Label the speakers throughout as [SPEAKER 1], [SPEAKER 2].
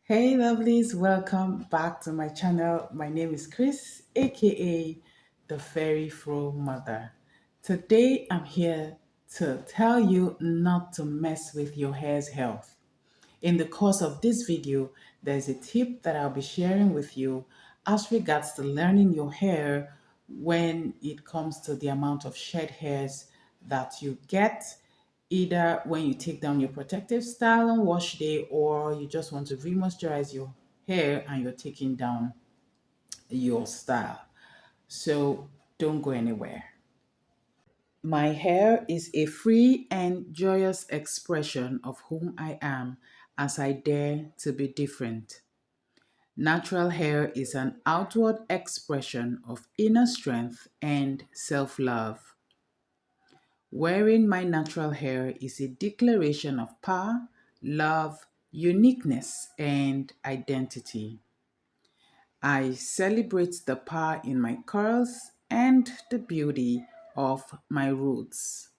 [SPEAKER 1] Hey lovelies, welcome back to my channel. My name is Chris, aka the Fairy Fro Mother. Today I'm here to tell you not to mess with your hair's health. In the course of this video, there's a tip that I'll be sharing with you as regards to learning your hair when it comes to the amount of shed hairs that you get, either when you take down your protective style on wash day or you just want to re-moisturize your hair and you're taking down your style. So don't go anywhere. My hair is a free and joyous expression of whom I am as I dare to be different. Natural hair is an outward expression of inner strength and self love. Wearing my natural hair is a declaration of power, love, uniqueness, and identity. I celebrate the power in my curls and the beauty of my roots.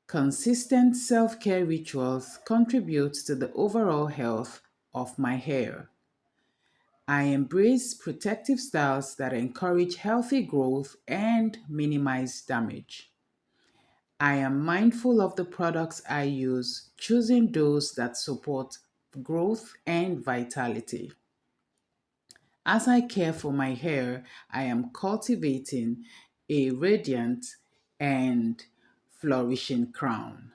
[SPEAKER 1] Consistent self care rituals contribute to the overall health of my hair. I embrace protective styles that encourage healthy growth and minimize damage. I am mindful of the products I use, choosing those that support growth and vitality. As I care for my hair, I am cultivating a radiant and flourishing crown.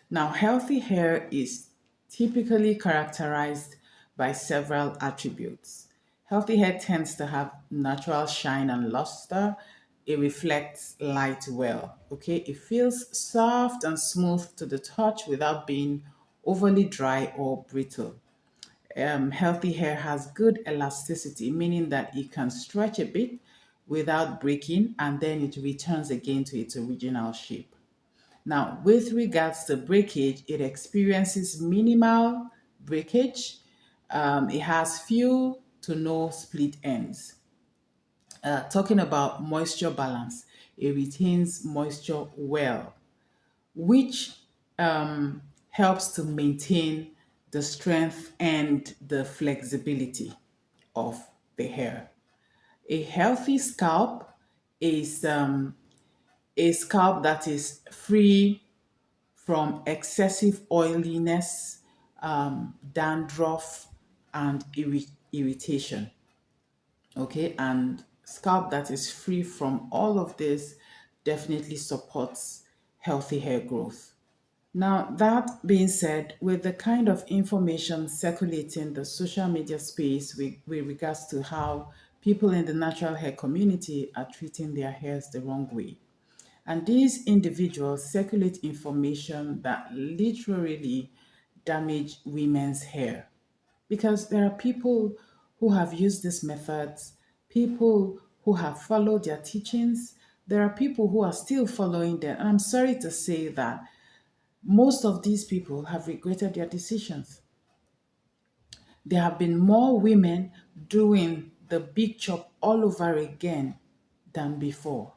[SPEAKER 1] Now, healthy hair is typically characterized by several attributes. Healthy hair tends to have natural shine and luster. It reflects light well. Okay, it feels soft and smooth to the touch without being overly dry or brittle. Healthy hair has good elasticity, meaning that it can stretch a bit without breaking and then it returns again to its original shape. Now, with regards to breakage, it experiences minimal breakage. It has few to no split ends. Talking about moisture balance, it retains moisture well, which helps to maintain the strength and the flexibility of the hair. A healthy scalp is a scalp that is free from excessive oiliness, dandruff, and irritation. Okay, and scalp that is free from all of this definitely supports healthy hair growth. Now, that being said, with the kind of information circulating the social media space with regards to how people in the natural hair community are treating their hairs the wrong way, and these individuals circulate information that literally damage women's hair. Because there are people who have used these methods, people who have followed their teachings, there are people who are still following them. And I'm sorry to say that most of these people have regretted their decisions. There have been more women doing the big chop all over again than before,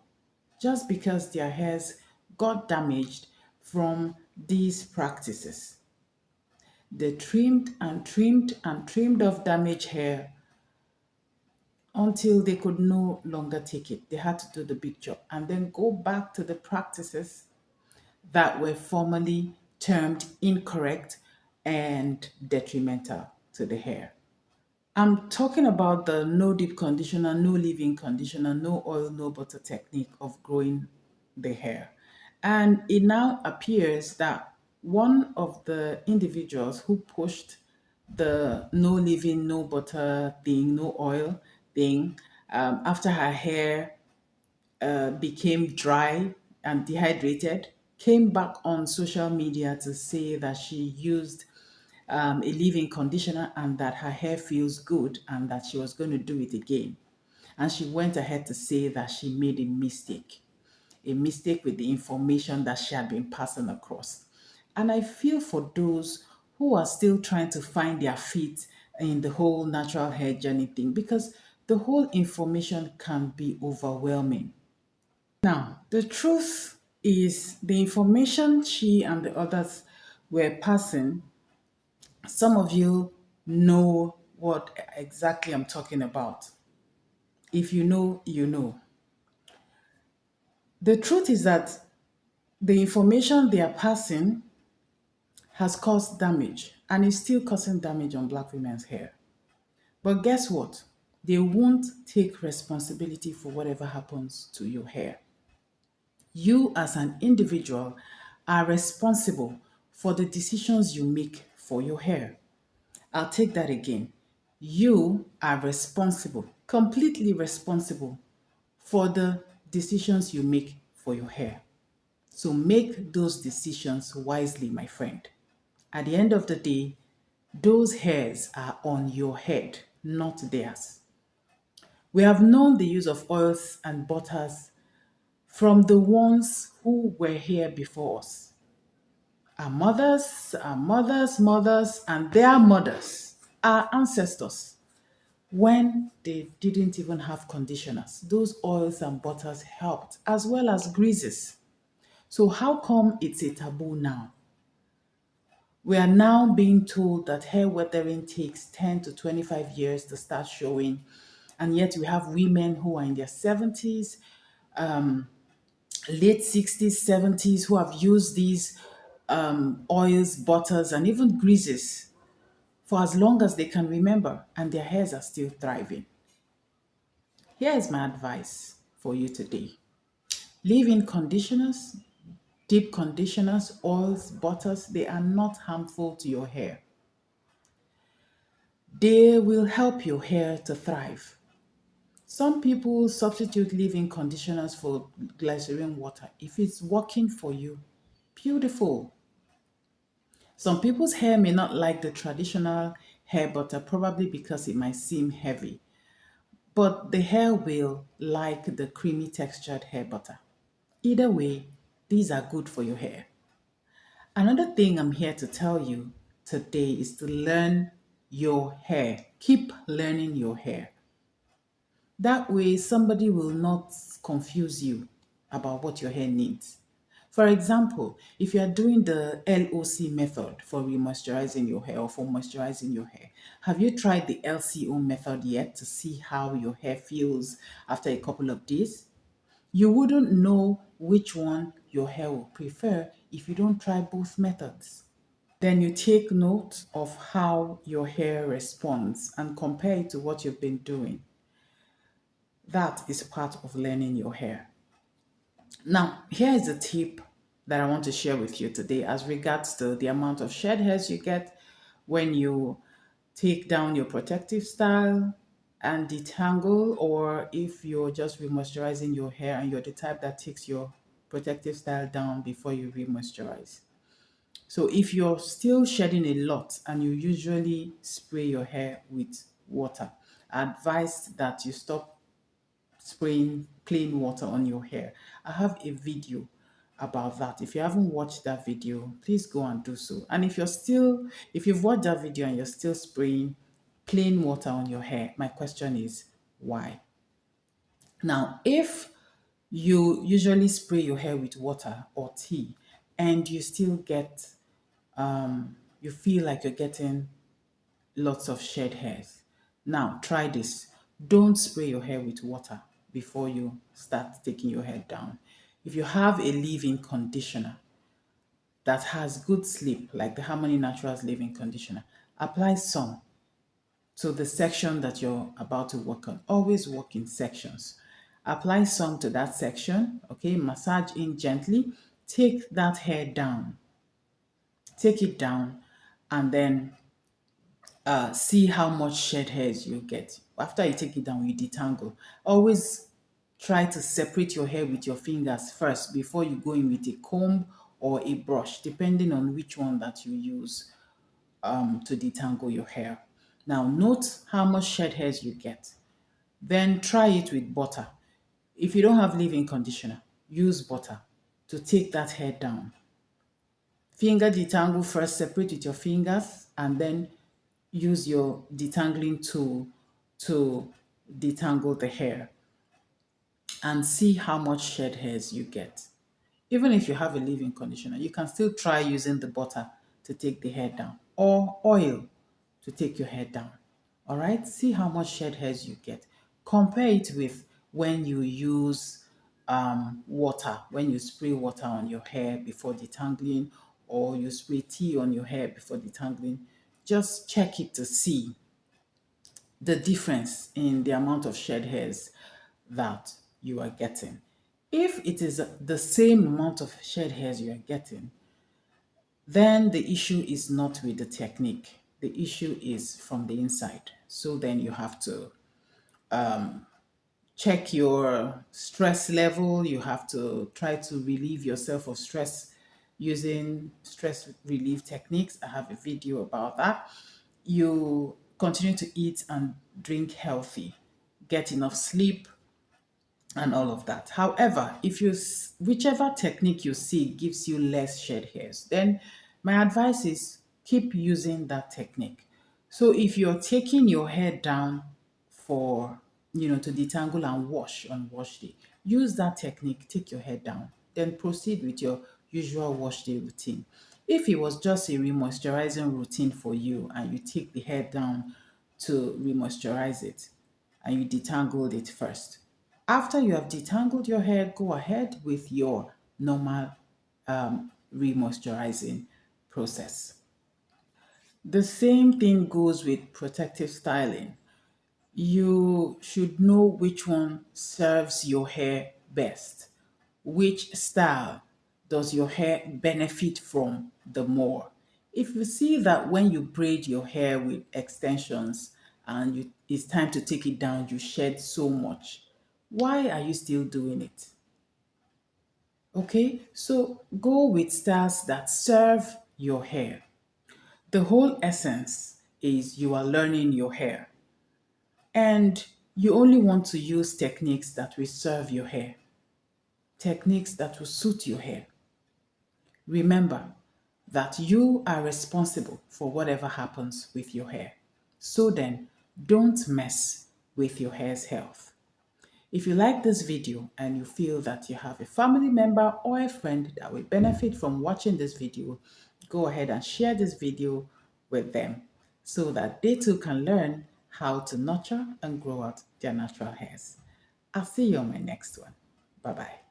[SPEAKER 1] just because their hairs got damaged from these practices. They trimmed and trimmed and trimmed off damaged hair until they could no longer take it. They had to do the big chop and then go back to the practices that were formerly termed incorrect and detrimental to the hair. I'm talking about the no deep conditioner, no leave-in conditioner, no oil, no butter technique of growing the hair. And it now appears that one of the individuals who pushed the no leave-in, no butter thing, no oil thing, after her hair became dry and dehydrated, came back on social media to say that she used a leave-in conditioner and that her hair feels good and that she was going to do it again. And she went ahead to say that she made a mistake with the information that she had been passing across. And I feel for those who are still trying to find their feet in the whole natural hair journey thing because the whole information can be overwhelming. Now, the truth is the information she and the others were passing Some of you know what exactly I'm talking about. If you know, you know. The truth is that the information they are passing has caused damage and is still causing damage on black women's hair. But guess what? They won't take responsibility for whatever happens to your hair. You, as an individual, are responsible for the decisions you make for your hair. I'll take that again. You are responsible, completely responsible for the decisions you make for your hair. So make those decisions wisely, my friend. At the end of the day, those hairs are on your head, not theirs. We have known the use of oils and butters from the ones who were here before us. Our mothers' mothers, and their mothers, our ancestors. When they didn't even have conditioners, those oils and butters helped, as well as greases. So, how come it's a taboo now? We are now being told that hair weathering takes 10 to 25 years to start showing, and yet we have women who are in their 70s, late 60s, 70s, who have used these oils, butters, and even greases for as long as they can remember, and their hairs are still thriving. Here is my advice for you today. Leave in conditioners, deep conditioners, oils, butters, they are not harmful to your hair. They will help your hair to thrive. Some people substitute leave-in conditioners for glycerin water. If it's working for you, beautiful. Some people's hair may not like the traditional hair butter, probably because it might seem heavy, but the hair will like the creamy textured hair butter. Either way, these are good for your hair. Another thing I'm here to tell you today is to learn your hair. Keep learning your hair. That way, somebody will not confuse you about what your hair needs. For example, if you are doing the LOC method for remoisturizing your hair or for moisturizing your hair, have you tried the LCO method yet to see how your hair feels after a couple of days? You wouldn't know which one your hair will prefer if you don't try both methods. Then you take note of how your hair responds and compare it to what you've been doing. That is part of learning your hair. Now, here is a tip that I want to share with you today as regards to the amount of shed hairs you get when you take down your protective style and detangle, or if you're just remoisturizing your hair and you're the type that takes your protective style down before you remoisturize. So if you're still shedding a lot and you usually spray your hair with water, I advise that you stop spraying plain water on your hair. I have a video about that. If you haven't watched that video, please go and do so. And if you've watched that video and you're still spraying plain water on your hair, my question is why? Now, if you usually spray your hair with water or tea and you still get, you feel like you're getting lots of shed hairs. Now, try this. Don't spray your hair with water before you start taking your hair down. If you have a leave-in conditioner that has good sleep, like the Harmony Naturals leave-in conditioner, apply some to the section that you're about to work on. Always work in sections. Apply some to that section, okay? Massage in gently. Take that hair down. Take it down and then see how much shed hairs you get. After you take it down, you detangle. Always try to separate your hair with your fingers first before you go in with a comb or a brush, depending on which one that you use to detangle your hair. Now, note how much shed hairs you get. Then try it with butter. If you don't have leave-in conditioner, use butter to take that hair down. Finger detangle first, separate with your fingers, and then use your detangling tool to detangle the hair and see how much shed hairs you get. Even if you have a leave-in conditioner, you can still try using the butter to take the hair down. or oil to take your hair down. All right, see how much shed hairs you get. Compare it with when you use water, when you spray water on your hair before detangling, or you spray tea on your hair before detangling. Just check it to see the difference in the amount of shed hairs that you are getting. If it is the same amount of shed hairs you are getting, then the issue is not with the technique. The issue is from the inside. So then you have to check your stress level. You have to try to relieve yourself of stress using stress relief techniques. I have a video about that. You continue to eat and drink healthy, get enough sleep, and all of that. However, if whichever technique you see gives you less shed hairs, then my advice is keep using that technique. So if you're taking your hair down for, to detangle and wash on wash day, use that technique, take your hair down, then proceed with your usual wash day routine. If it was just a remoisturizing routine for you and you take the hair down to remoisturize it, and you detangled it first. After you have detangled your hair, go ahead with your normal remoisturizing process. The same thing goes with protective styling. You should know which one serves your hair best. Which style does your hair benefit from the more? If you see that when you braid your hair with extensions and it's time to take it down, you shed so much, why are you still doing it? Okay, so go with styles that serve your hair. The whole essence is you are learning your hair and you only want to use techniques that will serve your hair, techniques that will suit your hair. Remember that you are responsible for whatever happens with your hair. So then, don't mess with your hair's health. If you like this video and you feel that you have a family member or a friend that will benefit from watching this video, go ahead and share this video with them so that they too can learn how to nurture and grow out their natural hairs. I'll see you on my next one. Bye-bye.